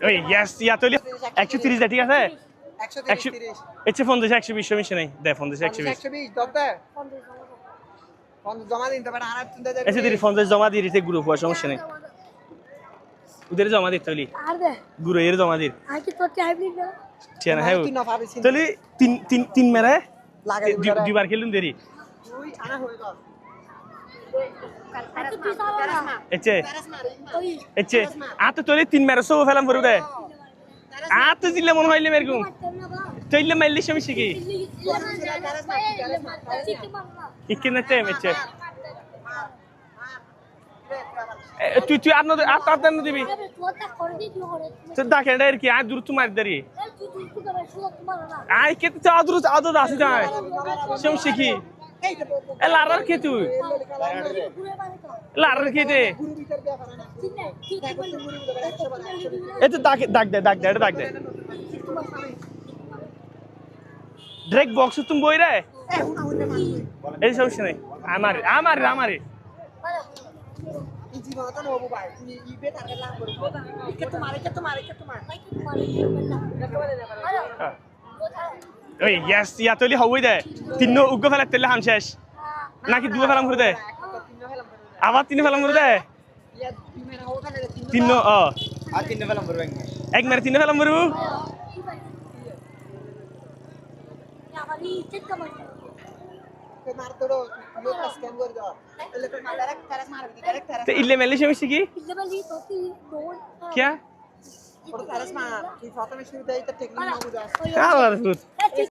ওই গ্যাস ইয়া তৈরি 130 ঠিক আছে 130 এচ্ছে ফোন দিছে 120 মিশে নাই দে ফোন দিছে 120 120 দরদে ফোন জমা দিন তবে আর চিন্তা যাবে এসে দিরি ফোন দিছে জমা দিতে গ্রুপ হওয়ার সমস্যা নেই উদের জমা দিতে হলি আর দে গুরু এর জমা দির আর কি তোর টাইম না ঠিক না হ্যাঁ তলি তিন মেরে লাগাই দুইবার খেলুন দেরি তুই আনা হয়ে গেল এচ্ছে আত তোরে তিন মেরে সব ফেলাম ভরু দে আত জিলে মন হইলে মেরকুম তইলে মাইলে আমি শিখি ইকিনে তেম এচ্ছে তুই আর না দিবি তো দেখে এর কি আয় দূর তোমার দাঁড়ি আয় কে তো আদর আসি যায় সেম শিখি এ লারার কে তুই লারার কে দে এই তো দাগ দে এটা দাগ দে ড্রেক বক্স তুমি বই রে এই সমস্যা নাই আমারে এই জীবন তো নবু ভাই তুই ইবে টাকা লাভ করব কে তোমার ওই গ্যাস ইয়া তৈরি হবই দে তিন উগ্গ ফেলা তেলে হাম শেষ নাকি দুয়া ফেলাম করে দে আবার তিন ফেলাম করে দে তিন আর তিন ফেলাম করব এক মেরে তিন ফেলাম করব আমারই চেক কর মার তোড়ো লোক স্ক্যান করে দাও এলে তো ডাইরেক্ট টারেস মারবি ডাইরেক্ট টারেস তো ইলে মেলে সমস্যা কি ইলে বলি তো কি দৌড় क्या টারেস মার তুই প্রথমে শুরুতে এটা টেকনিক না বুঝাস क्या